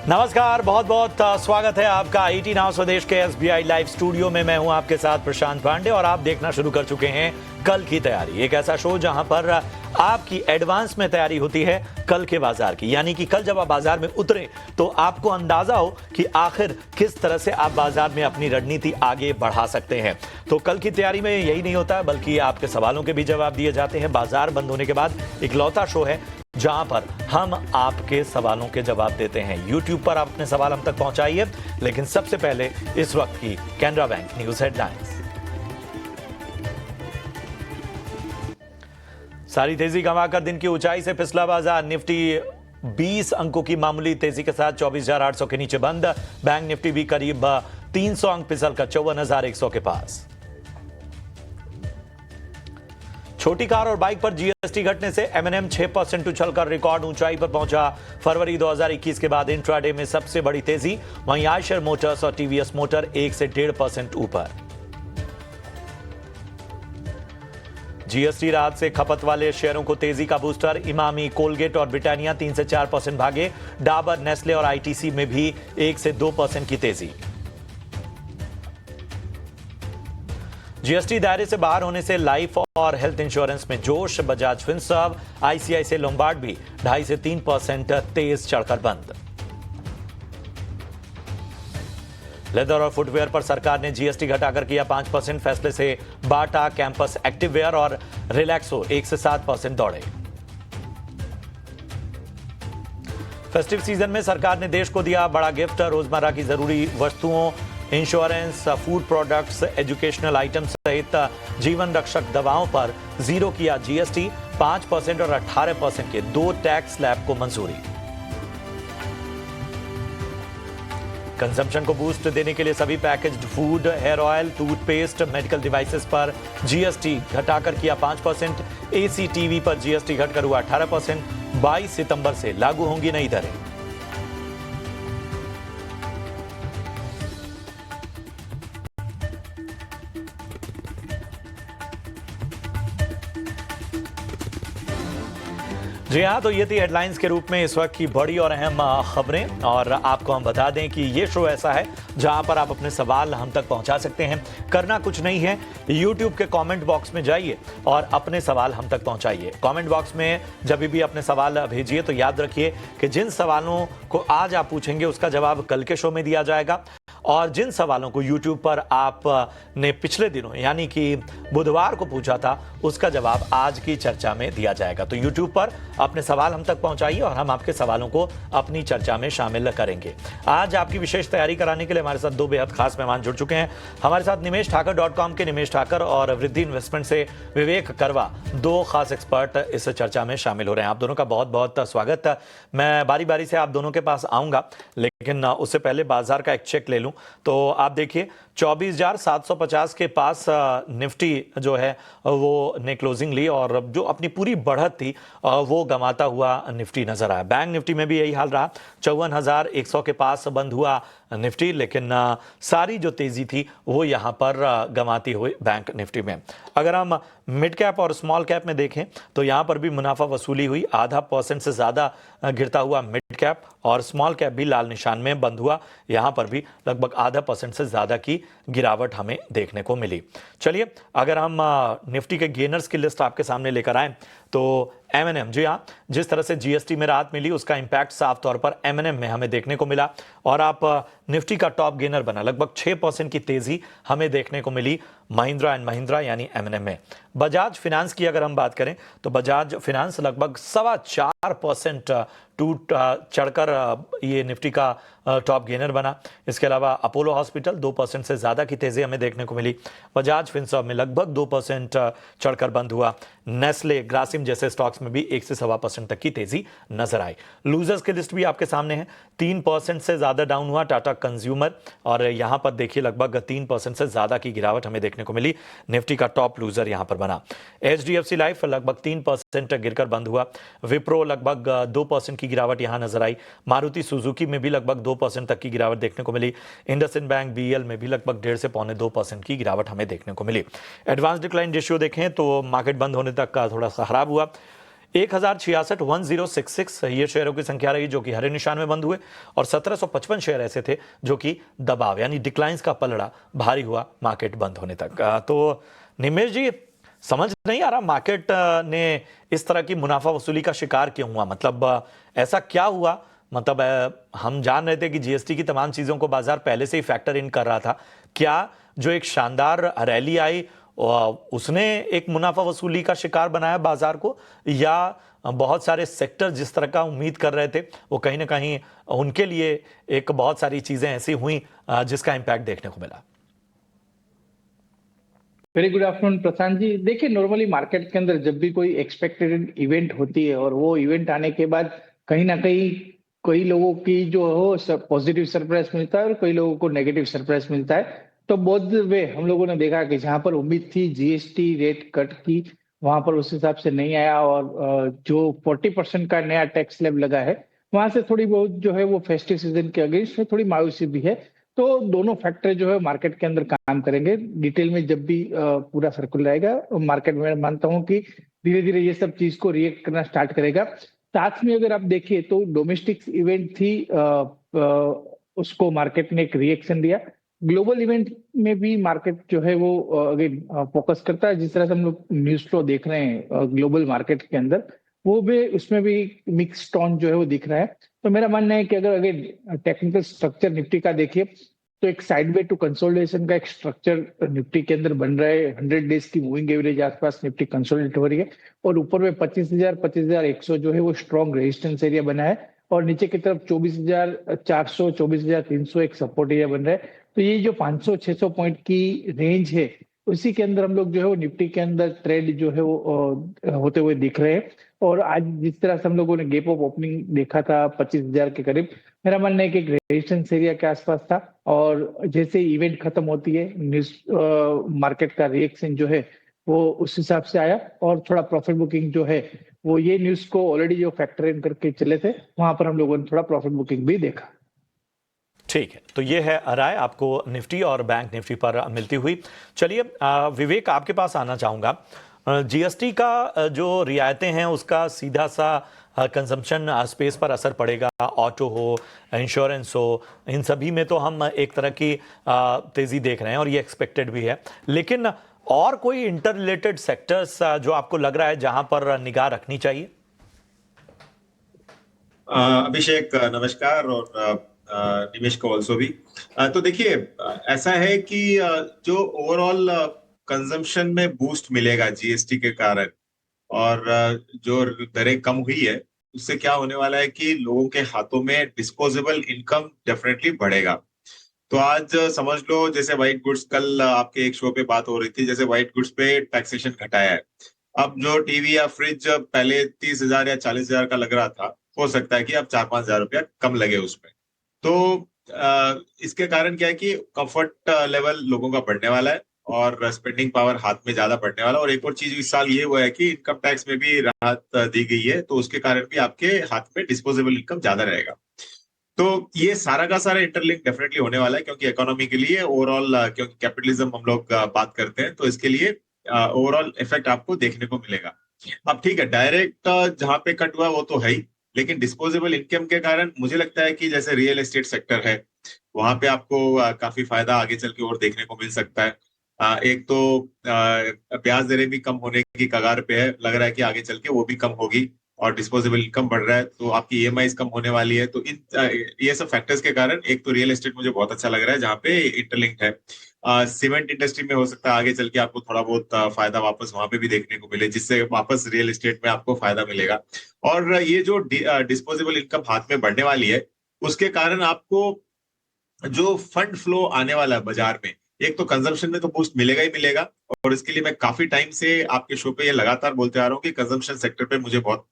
नमस्कार, बहुत बहुत स्वागत है आपका 18 नाउ स्वदेश के SBI लाइव स्टूडियो में। मैं हूं आपके साथ प्रशांत पांडे और आप देखना शुरू कर चुके हैं कल की तैयारी, एक ऐसा शो जहां पर आपकी एडवांस में तैयारी होती है कल के बाजार की। यानी कि कल जब आप बाजार में उतरे तो आपको अंदाजा हो कि आखिर किस तरह से आप बाजार में अपनी रणनीति आगे बढ़ा सकते हैं। तो कल की तैयारी में यही नहीं होता, बल्कि आपके सवालों के भी जवाब दिए जाते हैं। बाजार बंद होने के बाद इकलौता शो है जहां पर हम आपके सवालों के जवाब देते हैं। YouTube पर आप अपने सवाल हम तक पहुंचाइए, लेकिन सबसे पहले इस वक्त की कैनरा बैंक न्यूज हेडलाइंस। सारी तेजी गंवाकर दिन की ऊंचाई से फिसला बाजार। निफ्टी 20 अंकों की मामूली तेजी के साथ 24,800 के नीचे बंद। बैंक निफ्टी भी करीब 300 अंक फिसल कर 54,100 के पास। छोटी कार और बाइक पर जीएसटी घटने से M&M 6% उछलकर रिकॉर्ड ऊंचाई पर पहुंचा। फरवरी 2021 के बाद इंट्राडे में सबसे बड़ी तेजी। वहीं आयशर मोटर्स और टीवीएस मोटर 1 से 1.5% ऊपर। जीएसटी राहत से खपत वाले शेयरों को तेजी का बूस्टर। इमामी, कोलगेट और ब्रिटानिया 3 से 4% भागे। डाबर, नेस्ले और आईटीसी में भी 1 से 2% की तेजी। जीएसटी दायरे से बाहर होने से लाइफ और हेल्थ इंश्योरेंस में जोश। बजाज फिनसर्व, आईसीआईसीआई लोम्बार्ड भी 2.5 से 3% तेज चढ़कर बंद। लेदर और फुटवेयर पर सरकार ने जीएसटी घटाकर किया 5%। फैसले से बाटा, कैंपस एक्टिववेयर और रिलैक्सो 1 से 7% दौड़े। फेस्टिव सीजन में सरकार ने देश को दिया बड़ा गिफ्ट। रोजमर्रा की जरूरी वस्तुओं, insurance, food products, educational items सहित जीवन रक्षक दवाओं पर 0 किया जीएसटी। 5% और 18% के 2 टैक्स स्लैब को मंजूरी। कंजम्पशन को बूस्ट देने के लिए सभी packaged food, hair oil, toothpaste, medical devices पर जीएसटी घटाकर किया 5%। एसी, टीवी पर जीएसटी घटकर हुआ 18%। 22 सितंबर से लागू होंगी नई दरें। जी हाँ, तो ये थी हेडलाइंस के रूप में इस वक्त की बड़ी और अहम खबरें। और आपको हम बता दें कि ये शो ऐसा है जहां पर आप अपने सवाल हम तक पहुंचा सकते हैं। करना कुछ नहीं है, YouTube के कमेंट बॉक्स में जाइए और अपने सवाल हम तक पहुंचाइए। कमेंट बॉक्स में जब भी अपने सवाल भेजिए तो याद रखिए कि जिन सवालों को आज आप पूछेंगे उसका जवाब कल के शो में दिया जाएगा। और जिन सवालों को YouTube पर आपने पिछले दिनों यानी कि बुधवार को पूछा था उसका जवाब आज की चर्चा में दिया जाएगा। तो YouTube पर अपने सवाल हम तक पहुंचाइए और हम आपके सवालों को अपनी चर्चा में शामिल करेंगे। आज आपकी विशेष तैयारी कराने के लिए हमारे साथ 2 बेहद खास मेहमान जुड़ चुके हैं। हमारे साथ निमेशठाकर.com के निमेश ठाकर और वृद्धि इन्वेस्टमेंट से विवेक करवा, 2 खास एक्सपर्ट इस चर्चा में शामिल हो रहे हैं। आप दोनों का बहुत बहुत स्वागत। मैं बारी बारी से आप दोनों के पास आऊंगा, लेकिन उससे पहले बाजार का एक चेक ले लूं। तो आप देखिए 24,750 के पास निफ्टी जो है वो ने क्लोजिंग ली और जो अपनी पूरी बढ़त थी वो गंवाता हुआ निफ्टी नजर आया। बैंक निफ्टी में भी यही हाल रहा। 54,100 के पास बंद हुआ निफ्टी, लेकिन सारी जो तेजी थी वो यहां पर गंवाती हुई बैंक निफ्टी में। अगर हम मिड कैप और स्मॉल कैप में देखें तो यहां पर भी मुनाफा वसूली हुई। 0.5% से ज्यादा गिरता हुआ मिड कैप और स्मॉल कैप भी लाल निशान में बंद हुआ। यहां पर भी लगभग 0.5% से ज्यादा की गिरावट हमें देखने को मिली। चलिए, अगर हम निफ्टी के गेनर्स की लिस्ट आपके सामने लेकर आए तो M&M, जी हाँ, जिस तरह से जीएसटी में राहत मिली उसका इंपैक्ट साफ तौर पर M&M में हमें देखने को मिला और आप निफ्टी का टॉप गेनर बना। लगभग 6% की तेजी हमें देखने को मिली महिंद्रा एंड महिंद्रा यानी M&M में। बजाज फिनांस की अगर हम बात करें तो बजाज फिनांस लगभग 4.25% टूट चढ़कर ये निफ्टी का टॉप गेनर बना। इसके अलावा अपोलो हॉस्पिटल 2% से ज्यादा की तेजी हमें देखने को मिली। बजाज फिनसर्व में लगभग 2% चढ़कर बंद हुआ। नेस्ले, ग्रासिम जैसे स्टॉक्स में भी 1 से 1.25% तक की तेजी नजर आई। लूजर्स की लिस्ट भी आपके सामने है। 3% से ज्यादा डाउन हुआ टाटा कंज्यूमर और यहां पर देखिए लगभग 3% से ज्यादा की गिरावट हमें देखने को मिली। निफ्टी का टॉप लूजर यहां पर बना। HDFC लाइफ लगभग 3% गिरकर बंद हुआ। विप्रो लगभग 2% की गिरावट यहां नजर आई। मारुति सुजुकी में भी लगभग 2% तक की गिरावट देखने को मिली। इंडसइंड बैंक BEL में भी लगभग 1.5 से 1.25% की गिरावट हमें देखने को मिली। एडवांस डिक्लाइन रेशियो देखें तो मार्केट बंद होने तक का थोड़ा सा खराब हुआ। 1066 1066 ये शेयरों की संख्या रही जो कि हरे निशान में बंद हुए, और 1755 शेयर ऐसे थे जो कि दबाव यानी डिक्लाइंस का पलड़ा भारी हुआ मार्केट बंद होने तक। तो निमेश जी, समझ नहीं आ रहा मार्केट ने इस तरह की मुनाफा वसूली का शिकार क्यों हुआ? मतलब ऐसा क्या हुआ? मतलब हम जान रहे थे कि जीएसटी की तमाम चीजों को बाजार पहले से ही फैक्टर इन कर रहा था। क्या जो एक शानदार रैली आई उसने एक मुनाफा वसूली का शिकार बनाया बाजार को, या बहुत सारे सेक्टर जिस तरह का उम्मीद कर रहे थे वो कहीं ना कहीं उनके लिए एक बहुत सारी चीजें ऐसी हुई जिसका इंपैक्ट देखने को मिला? Very good afternoon Prashant ji. देखिए, नॉर्मली मार्केट के अंदर जब भी कोई एक्सपेक्टेड इवेंट होती है और वो इवेंट आने के बाद कहीं ना कहीं कई लोगों की जो हो पॉजिटिव सरप्राइज मिलता है और कई लोगों को नेगेटिव सरप्राइज मिलता है। तो बोथ वे हम लोगों ने देखा कि जहां पर उम्मीद थी जीएसटी रेट कट की, वहां पर उस हिसाब से नहीं आया, और जो 40% का नया टैक्स स्लैब लगा है वहां से थोड़ी बहुत जो है वो फेस्टिव सीजन के अगेंस्ट में थोड़ी मायूसी भी है। तो दोनों फैक्टर जो है मार्केट के अंदर काम करेंगे। डिटेल में जब भी पूरा सर्कुलर रहेगा मार्केट में, मानता हूं कि धीरे धीरे ये सब चीज को रिएक्ट करना स्टार्ट करेगा। साथ में अगर आप देखिए तो डोमेस्टिक इवेंट थी, उसको मार्केट ने एक रिएक्शन दिया। ग्लोबल इवेंट में भी मार्केट जो है वो अगेन फोकस करता है। जिस तरह से हम लोग न्यूज फ्लो देख रहे हैं ग्लोबल मार्केट के अंदर, वो भी उसमें भी मिक्स टोन जो है वो दिख रहा है। तो मेरा मानना है कि अगर अगर टेक्निकल स्ट्रक्चर निफ्टी का देखिए तो एक साइडवे टू कंसोलिडेशन का एक स्ट्रक्चर निफ्टी के अंदर बन रहा है। 100 डेज की मूविंग एवरेज आसपास निफ्टी कंसोलिडेट हो रही है, और ऊपर में 25,000 25,100 जो है वो स्ट्रॉन्ग रेजिस्टेंस एरिया बना है, और नीचे की तरफ 24,400 24,300 एक सपोर्ट एरिया बन रहा है। तो ये जो 500-600 पॉइंट की रेंज है उसी के अंदर हम लोग जो है वो निफ्टी के अंदर ट्रेड जो है वो होते हुए दिख रहे हैं। और आज जिस तरह से हम लोगों ने गैप ऑफ ओपनिंग देखा था 25,000 के करीब, मेरा मानना है कि एक रेजिस्टेंस एरिया के आसपास था, और जैसे इवेंट खत्म होती है न्यूज मार्केट का रिएक्शन जो है वो उस हिसाब से आया, और थोड़ा प्रॉफिट बुकिंग जो है वो ये न्यूज को ऑलरेडी जो फैक्टर इन करके चले थे वहां पर हम लोगों ने थोड़ा प्रॉफिट बुकिंग भी देखा। ठीक है, तो ये है राय आपको निफ्टी और बैंक निफ्टी पर मिलती हुई। चलिए विवेक, आपके पास आना चाहूंगा। जीएसटी का जो रियायतें हैं उसका सीधा सा कंजम्पशन स्पेस पर असर पड़ेगा। ऑटो हो, इंश्योरेंस हो, इन सभी में तो हम एक तरह की तेजी देख रहे हैं और ये एक्सपेक्टेड भी है। लेकिन और कोई इंटर रिलेटेड सेक्टर्स जो आपको लग रहा है जहां पर निगाह रखनी चाहिए? अभिषेक नमस्कार, और निमेश को ऑल्सो भी। तो देखिए, ऐसा है कि जो ओवरऑल कंजम्पशन में बूस्ट मिलेगा जीएसटी के कारण, और जो दरें कम हुई है उससे क्या होने वाला है कि लोगों के हाथों में डिस्पोजेबल इनकम डेफिनेटली बढ़ेगा। तो आज समझ लो, जैसे व्हाइट गुड्स, कल आपके एक शो पे बात हो रही थी, जैसे व्हाइट गुड्स पे टैक्सेशन घटाया है। अब जो टीवी या फ्रिज पहले 30,000 या 40,000 का लग रहा था, हो सकता है कि अब 4-5 हजार रुपया कम लगे उसमें। तो इसके कारण क्या है कि कंफर्ट लेवल लोगों का बढ़ने वाला है और स्पेंडिंग पावर हाथ में ज्यादा बढ़ने वाला है। और एक और चीज इस साल ये हुआ है कि इनकम टैक्स में भी राहत दी गई है, तो उसके कारण भी आपके हाथ में डिस्पोजेबल इनकम ज्यादा रहेगा। तो ये सारा का सारा इंटरलिंक डेफिनेटली होने वाला है, क्योंकि इकोनॉमी के लिए ओवरऑल, क्योंकि कैपिटलिज्म हम लोग बात करते हैं, तो इसके लिए ओवरऑल इफेक्ट आपको देखने को मिलेगा। अब ठीक है, डायरेक्ट जहां पे कट हुआ वो तो है ही, लेकिन डिस्पोजेबल इनकम के कारण मुझे लगता है कि जैसे रियल एस्टेट सेक्टर है, वहां पे आपको काफी फायदा आगे चल के और देखने को मिल सकता है। एक तो ब्याज दरें भी कम होने की कगार पे है, लग रहा है कि आगे चल के वो भी कम होगी, और डिस्पोजेबल इनकम बढ़ रहा है तो आपकी ईएमआई कम होने वाली है। तो इन ये सब फैक्टर्स के कारण एक तो रियल एस्टेट मुझे बहुत अच्छा लग रहा है, जहाँ पे इंटरलिंक्ड है। सीमेंट इंडस्ट्री में हो सकता है आगे चल के आपको थोड़ा बहुत फायदा वापस वहां पे भी देखने को मिले, जिससे वापस रियल एस्टेट में आपको फायदा मिलेगा। और ये जो डिस्पोजेबल इनकम हाथ में बढ़ने वाली है, उसके कारण आपको जो फंड फ्लो आने वाला है बाजार में, एक तो कंजम्पशन में तो बूस्ट मिलेगा ही मिलेगा। और इसके लिए मैं काफी टाइम से आपके शो पे ये लगातार बोलते आ रहा हूँ कि कंजम्पशन सेक्टर पे मुझे बहुत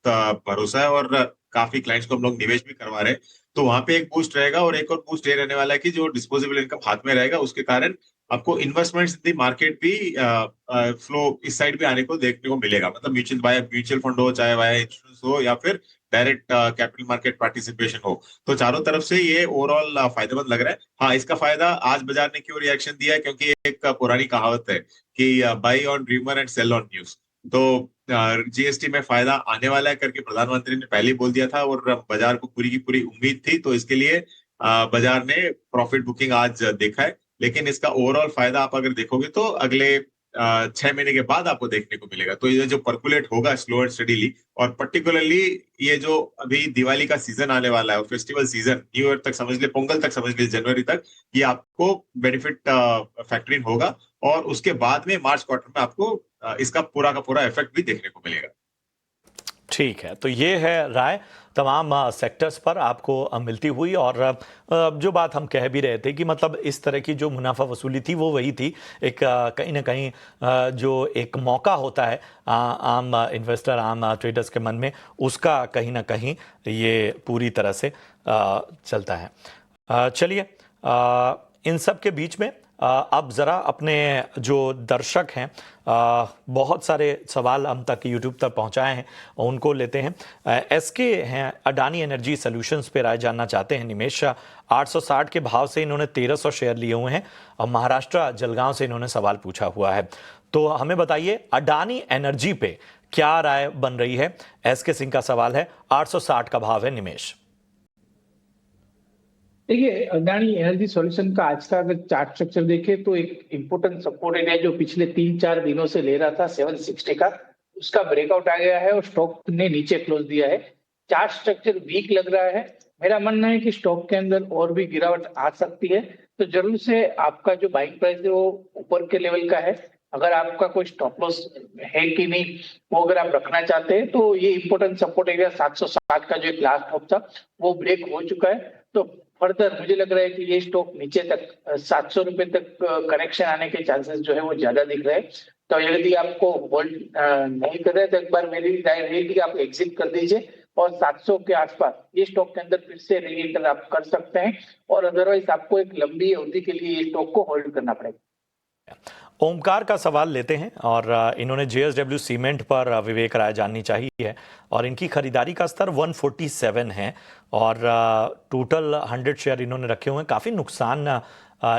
भरोसा है, और काफी क्लाइंट्स को हम लोग निवेश भी करवा रहे हैं। तो वहां पे एक बूस्ट रहेगा, और एक और बूस्ट ये रहने वाला है कि जो डिस्पोजेबल इनकम हाथ में रहेगा उसके कारण आपको इन्वेस्टमेंट्स इन दी मार्केट भी फ्लो इस साइड भी आने को देखने को मिलेगा। मतलब म्यूचुअल फंड हो, चाहे वाया इंश्योरेंस हो, या फिर डायरेक्ट कैपिटल मार्केट पार्टिसिपेशन हो, तो चारों तरफ से ये ओवरऑल फायदेमंद लग रहा है। हाँ, इसका फायदा आज बाजार ने क्यों रिएक्शन दिया है, क्योंकि एक पुरानी कहावत है कि buy on rumour and sell on news. तो जीएसटी में फायदा आने वाला है करके प्रधानमंत्री ने पहले ही बोल दिया था और बाजार को पूरी की पूरी उम्मीद थी, तो इसके लिए बाजार ने प्रॉफिट बुकिंग आज देखा है। लेकिन इसका ओवरऑल फायदा आप अगर देखोगे तो अगले 6 महीने के बाद आपको देखने को मिलेगा। तो ये जो परकुलेट होगा स्लो एंड स्टडीली, और पर्टिकुलरली ये जो अभी दिवाली का सीजन आने वाला है और फेस्टिवल सीजन, न्यू ईयर तक समझ ले, पोंगल तक समझ ले, जनवरी तक, ये आपको बेनिफिट फैक्टरिंग होगा। और उसके बाद में मार्च क्वार्टर में आपको इसका पूरा का पूरा इफेक्ट भी देखने को मिलेगा। ठीक है, तो ये है राय तमाम सेक्टर्स पर आपको मिलती हुई। और जो बात हम कह भी रहे थे कि मतलब इस तरह की जो मुनाफा वसूली थी वो वही थी, एक कहीं ना कहीं जो एक मौका होता है आम इन्वेस्टर, आम ट्रेडर्स के मन में, उसका कहीं ना कहीं ये पूरी तरह से चलता है। चलिए, इन सब के बीच में अब ज़रा अपने जो दर्शक हैं, बहुत सारे सवाल हम तक यूट्यूब तक पहुंचाए हैं, उनको लेते हैं। एसके हैं, अडानी एनर्जी सॉल्यूशंस पे राय जानना चाहते हैं निमेश। 860 के भाव से इन्होंने 1300 शेयर लिए हुए हैं और महाराष्ट्र जलगांव से इन्होंने सवाल पूछा हुआ है। तो हमें बताइए अडानी एनर्जी पे क्या राय बन रही है। एसके सिंह का सवाल है, 860 का भाव है निमेश। देखिए, अडानी एनर्जी सॉल्यूशन का आज का अगर चार्ट स्ट्रक्चर देखे तो एक इंपोर्टेंट सपोर्ट एरिया जो पिछले 3-4 दिनों से ले रहा था 760 का, उसका ब्रेकआउट आ गया है और स्टॉक ने नीचे क्लोज दिया है। चार्ट स्ट्रक्चर वीक लग रहा है। मेरा मानना है कि स्टॉक के अंदर और भी गिरावट आ सकती है, तो जरूर से आपका जो बाइंग प्राइस है वो ऊपर के लेवल का है। अगर आपका कोई स्टॉप लॉस है कि नहीं, वो अगर आप रखना चाहते हैं तो ये इंपोर्टेंट सपोर्ट एरिया 760 का जो एक लास्ट टॉप था वो ब्रेक हो चुका है। तो फर्दर मुझे लग रहा है कि ये स्टॉक नीचे तक 700 रुपए तक करेक्शन आने के चांसेस जो है वो ज्यादा दिख रहे हैं। तो यदि आपको होल्ड नहीं कर रहे तो एक बार मेरी राय रहेगी कि आप एग्जिट कर दीजिए और 700 के आसपास ये स्टॉक के अंदर फिर से री-एंटर आप कर सकते हैं। और अदरवाइज आपको एक लंबी अवधि के लिए ये स्टॉक को होल्ड करना पड़ेगा। ओमकार का सवाल लेते हैं और इन्होंने जेएसडब्ल्यू सीमेंट पर विवेक राय जाननी चाहिए और इनकी खरीदारी का स्तर 147 है और टोटल 100 शेयर इन्होंने रखे हुए हैं। काफ़ी नुकसान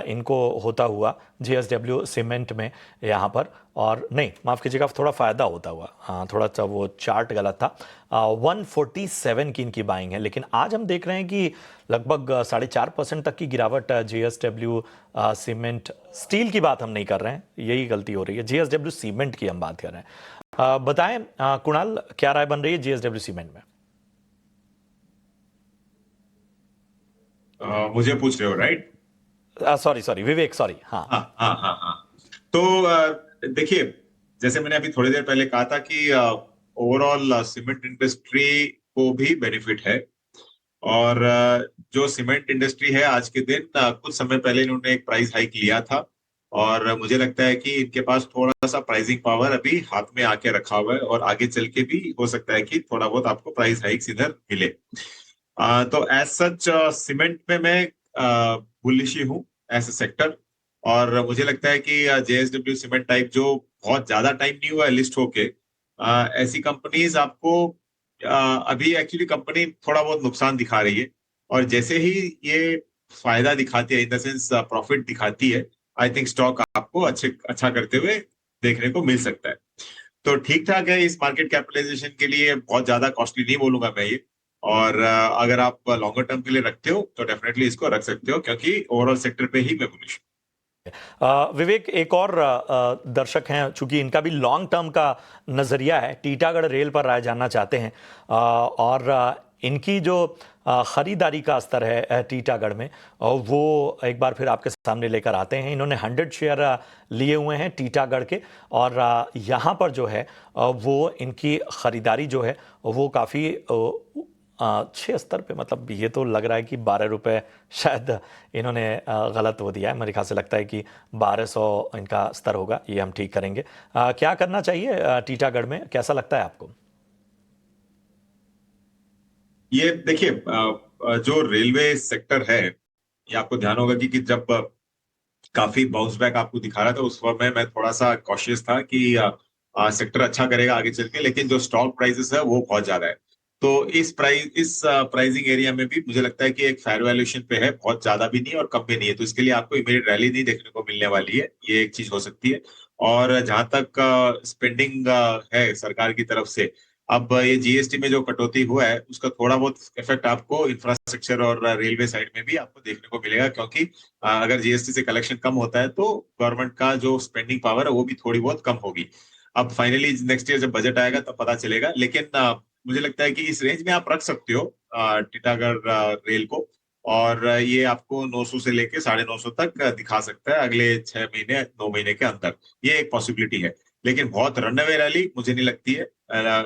इनको होता हुआ जेएसडब्ल्यू सीमेंट में यहाँ पर, और नहीं माफ़ कीजिएगा, थोड़ा फ़ायदा होता हुआ, हाँ थोड़ा सा वो चार्ट गलत था। 147 की इनकी बाइंग है, लेकिन आज हम देख रहे हैं कि लगभग 4.5% तक की गिरावट जेएसडब्ल्यू सीमेंट। स्टील की बात हम नहीं कर रहे हैं, यही गलती हो रही है, जेएसडब्ल्यू सीमेंट की हम बात कर रहे हैं। बताएं कुणाल, क्या राय बन रही है जेएसडब्ल्यू सीमेंट में? मुझे पूछ रहे हो, राइट? सॉरी विवेक, सॉरी। हाँ हाँ हाँ हाँ हाँ। तो देखिए, जैसे मैंने अभी थोड़ी देर पहले कहा था कि ओवरऑल सीमेंट इंडस्ट्री को भी बेनिफिट है। और जो सीमेंट इंडस्ट्री है आज के दिन, कुछ समय पहले इन्होंने एक प्राइस हाइक लिया था और मुझे लगता है कि इनके पास थोड़ा सा प्राइसिंग पावर अभी हाथ में आके रखा हुआ है और आगे चल के भी हो सकता है कि थोड़ा बहुत आपको प्राइस हाइक इधर मिले। तो एज सच सीमेंट में मैं बुलिश ही हूँ एज ए सेक्टर। और मुझे लगता है कि जेएसडब्ल्यू सीमेंट टाइप जो बहुत ज्यादा टाइम नहीं हुआ है लिस्ट होके, ऐसी कंपनीज आपको अभी एक्चुअली कंपनी थोड़ा बहुत नुकसान दिखा रही है और जैसे ही ये फायदा दिखाती है, इन द सेंस प्रॉफिट दिखाती है, आई थिंक स्टॉक आपको अच्छा करते हुए देखने को मिल सकता है। तो ठीक ठाक है इस मार्केट कैपिटलाइजेशन के लिए, बहुत ज्यादा कॉस्टली नहीं बोलूंगा मैं ये। और अगर आप लॉन्गर टर्म के लिए रखते हो तो डेफिनेटली इसको रख सकते हो, क्योंकि ओवरऑल सेक्टर पे ही मैं बुलिश। विवेक, एक और दर्शक हैं, चूंकि इनका भी लॉन्ग टर्म का नजरिया है, टीटागढ़ रेल पर राय जानना चाहते हैं और इनकी जो खरीदारी का स्तर है टीटागढ़ में, वो एक बार फिर आपके सामने लेकर आते हैं। इन्होंने 100 शेयर लिए हुए हैं टीटागढ़ के और यहाँ पर जो है वो इनकी खरीदारी जो है वो काफ़ी अच्छे स्तर पे, मतलब ये तो लग रहा है कि 12 रुपये शायद इन्होंने गलत वो दिया है। मेरे ख्याल से लगता है कि 1200 इनका स्तर होगा, ये हम ठीक करेंगे। क्या करना चाहिए टीटागढ़ में, कैसा लगता है आपको? ये देखिए, जो रेलवे सेक्टर है, ये आपको ध्यान होगा कि जब काफी बाउंस बैक आपको दिखा रहा था उस वक्त में मैं थोड़ा सा कॉशियस था कि सेक्टर अच्छा करेगा आगे चल के, लेकिन जो स्टॉक प्राइसेस है वो बहुत ज्यादा है। तो इस प्राइसिंग एरिया में भी मुझे लगता है कि एक फेयर वैल्यूएशन पे है, बहुत ज्यादा भी नहीं और कम भी नहीं है, तो इसके लिए आपको इमीडिएट रैली नहीं देखने को मिलने वाली है, ये एक चीज हो सकती है। और जहां तक स्पेंडिंग है सरकार की तरफ से, अब ये जीएसटी में जो कटौती हुआ है उसका थोड़ा बहुत इफेक्ट आपको इंफ्रास्ट्रक्चर और रेलवे साइड में भी आपको देखने को मिलेगा, क्योंकि अगर जीएसटी से कलेक्शन कम होता है तो गवर्नमेंट का जो स्पेंडिंग पावर है वो भी थोड़ी बहुत कम होगी। अब फाइनली नेक्स्ट ईयर जब बजट आएगा तब पता चलेगा, लेकिन मुझे लगता है कि इस रेंज में आप रख सकते हो टीटागढ़ रेल को, और ये आपको 900 से लेके 950 तक दिखा सकता है अगले 6 महीने 9 महीने के अंदर। ये एक पॉसिबिलिटी है, लेकिन बहुत रनअवे रैली मुझे नहीं लगती है।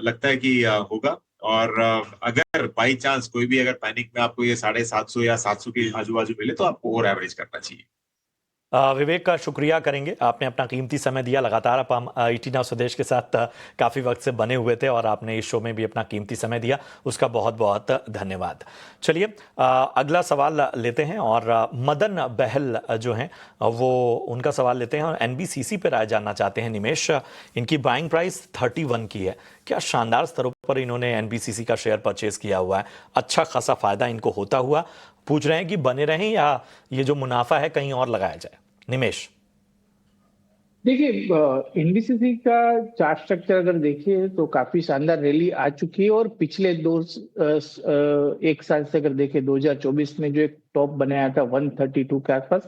लगता है कि होगा। और अगर बाई चांस कोई भी अगर पैनिक में आपको ये 750 या 700 के आजू बाजू मिले तो आपको और एवरेज करना चाहिए। विवेक का शुक्रिया करेंगे, आपने अपना कीमती समय दिया। लगातार आप हम ईटी नाउ स्वदेश के साथ काफ़ी वक्त से बने हुए थे और आपने इस शो में भी अपना कीमती समय दिया, उसका बहुत बहुत धन्यवाद। चलिए अगला सवाल लेते हैं और मदन बहल जो हैं वो उनका सवाल लेते हैं और एनबीसीसी पर राय जानना चाहते हैं। निमेश, इनकी बाइंग प्राइस 31 की है, क्या शानदार स्तरों पर इन्होंने एनबीसीसी का शेयर परचेज किया हुआ है, अच्छा खासा फायदा इनको होता हुआ, पूछ रहे हैं कि बने रहें या ये जो मुनाफा है कहीं और लगाया जाए। निमेश, देखिए एनबीसीसी का चार्ट स्ट्रक्चर अगर देखिए तो काफी शानदार रैली आ चुकी है, और पिछले एक साल से अगर देखें 2024 में जो एक टॉप बनाया था 132 के आसपास,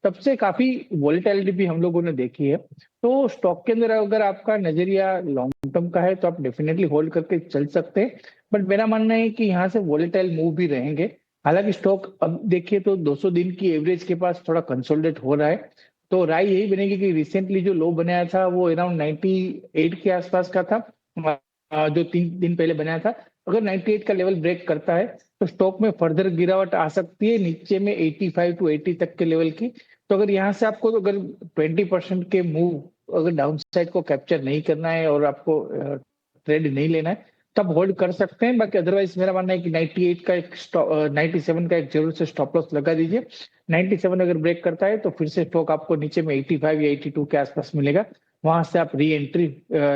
तब से काफी वोलेटिलिटी भी हम लोगों ने देखी है। तो स्टॉक के अंदर अगर आपका नजरिया लॉन्ग टर्म का है तो आप डेफिनेटली होल्ड करके चल सकते हैं, बट मेरा मानना है कि यहाँ से वोलेटाइल मूव भी रहेंगे। हालांकि स्टॉक अब देखिए तो 200 दिन की एवरेज के पास थोड़ा कंसोलिडेट हो रहा है, तो राय यही बनेगी कि रिसेंटली जो लो बनाया था वो अराउंड 98 के आसपास का था, जो 3 दिन पहले बनाया था। अगर 98 का लेवल ब्रेक करता है तो स्टॉक में फर्दर गिरावट आ सकती है नीचे में 85 टू 80 तक के लेवल की। तो अगर यहाँ से आपको अगर 20% के मूव अगर डाउन साइड को कैप्चर नहीं करना है और आपको ट्रेड नहीं लेना है तब होल्ड कर सकते हैं। बाकी अदरवाइज मेरा मानना है कि 97 का एक जरूर से स्टॉप लॉस लगा दीजिए। 97 अगर ब्रेक करता है तो फिर से स्टॉक आपको नीचे में 85 या 82 के आसपास मिलेगा, वहां से आप री एंट्री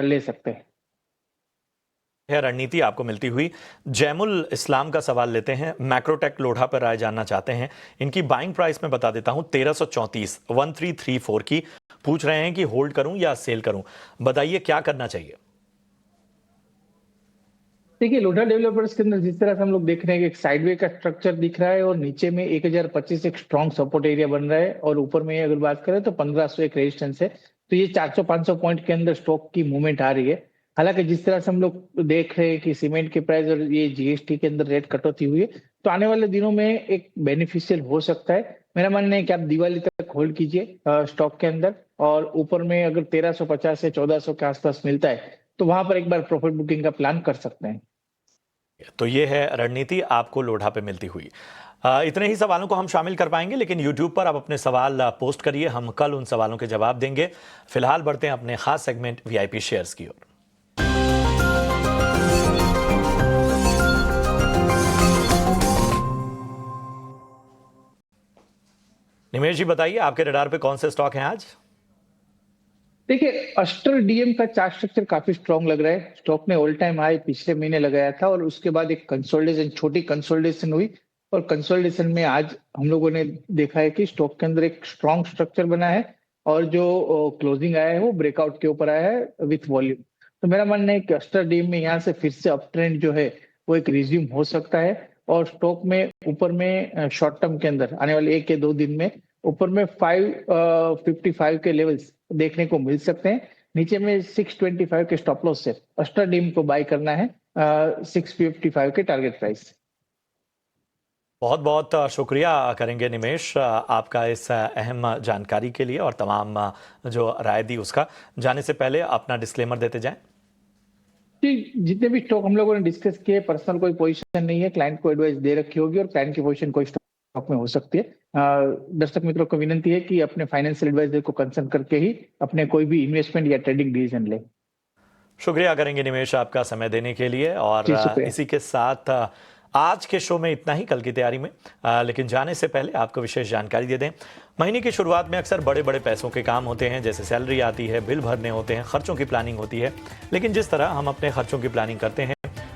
ले सकते हैं। यह रणनीति आपको मिलती हुई। जैमुल इस्लाम का सवाल लेते हैं, मैक्रोटेक लोढ़ा पर राय जानना चाहते हैं। इनकी बाइंग प्राइस में बता देता हूं 1334 1334 की, पूछ रहे हैं कि होल्ड करूं या सेल करूं, बताइए क्या करना चाहिए। देखिए लोढ़ा डेवलपर्स के अंदर जिस तरह से हम लोग देख रहे हैं कि एक साइडवे का स्ट्रक्चर दिख रहा है और नीचे में 1025 एक स्ट्रॉन्ग सपोर्ट एरिया बन रहा है, और ऊपर में अगर बात करें तो 1500 एक रेजिस्टेंस है। तो ये 400-500 पॉइंट के अंदर स्टॉक की मूवमेंट आ रही है। हालांकि जिस तरह से हम लोग देख रहे हैं कि सीमेंट के प्राइस और ये जीएसटी के अंदर रेट कटौती हुई है, तो आने वाले दिनों में एक बेनिफिशियल हो सकता है। मेरा मानना है कि आप दिवाली तक होल्ड कीजिए स्टॉक के अंदर, और ऊपर में अगर 1350 से 1400 के आसपास मिलता है तो वहां पर एक बार प्रॉफिट बुकिंग का प्लान कर सकते हैं। तो ये है रणनीति आपको लोढ़ा पे मिलती हुई। इतने ही सवालों को हम शामिल कर पाएंगे, लेकिन YouTube पर आप अपने सवाल पोस्ट करिए, हम कल उन सवालों के जवाब देंगे। फिलहाल बढ़ते हैं अपने खास सेगमेंट वीआईपी शेयर्स की ओर। निमेश जी बताइए, आपके रडार पे कौन से स्टॉक हैं आज? देखिए अस्टर डीएम का चार्ट स्ट्रक्चर काफी स्ट्रॉन्ग लग रहा है। स्टॉक ने ऑल टाइम हाई पिछले महीने लगाया था और उसके बाद एक कंसोलिडेशन, छोटी कंसोलिडेशन हुई, और कंसोलिडेशन में आज हम लोगों ने देखा है कि स्टॉक के अंदर एक स्ट्रॉन्ग स्ट्रक्चर बना है, और जो क्लोजिंग आया है वो ब्रेकआउट के ऊपर आया है विथ वॉल्यूम। तो मेरा मानना है कि अस्टर डीएम में यहाँ से फिर से अप ट्रेंड जो है वो एक रिज्यूम हो सकता है, और स्टॉक में ऊपर में शॉर्ट टर्म के अंदर आने वाले 1 या 2 दिन में ऊपर में 555 के लेवल्स देखने को मिल सकते हैं। नीचे में 625 के स्टॉप लॉस से अस्टर डीम को बाय करना है 655 के टारगेट प्राइस। बहुत बहुत शुक्रिया करेंगे निमेश आपका इस अहम जानकारी के लिए और तमाम जो राय दी उसका। जाने से पहले अपना डिस्क्लेमर देते जाएं। जितने भी स्टॉक हम लोगों ने डिस्कस किए, पर्सनल कोई पोजीशन नहीं है, क्लाइंट को एडवाइस दे रखी होगी और क्लाइंट की पोजीशन कोई स्टॉक में हो सकती है। दर्शक मित्रों को विनती है कि अपने फाइनेंशियल एडवाइजर को कंसल्ट करके ही अपने कोई भी इन्वेस्टमेंट या ट्रेडिंग डिसीजन ले। शुक्रिया करेंगे निमेश आपका समय देने के लिए, और इसी के साथ आज के शो में इतना ही, कल की तैयारी में। लेकिन जाने से पहले आपको विशेष जानकारी दे दें, महीने की शुरुआत में अक्सर बड़े बड़े पैसों के काम होते हैं, जैसे सैलरी आती है, बिल भरने होते हैं, खर्चों की प्लानिंग होती है। लेकिन जिस तरह हम अपने खर्चों की प्लानिंग करते हैं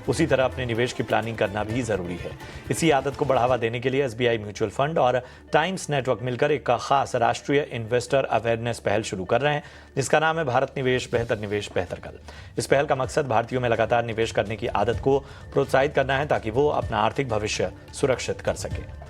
उसी तरह अपने निवेश की प्लानिंग करना भी जरूरी है। इसी आदत को बढ़ावा देने के लिए एसबीआई म्यूचुअल फंड और टाइम्स नेटवर्क मिलकर एक खास राष्ट्रीय इन्वेस्टर अवेयरनेस पहल शुरू कर रहे हैं, जिसका नाम है भारत निवेश बेहतर कल। इस पहल का मकसद भारतीयों में लगातार निवेश करने की आदत को प्रोत्साहित करना है, ताकि वो अपना आर्थिक भविष्य सुरक्षित कर सके।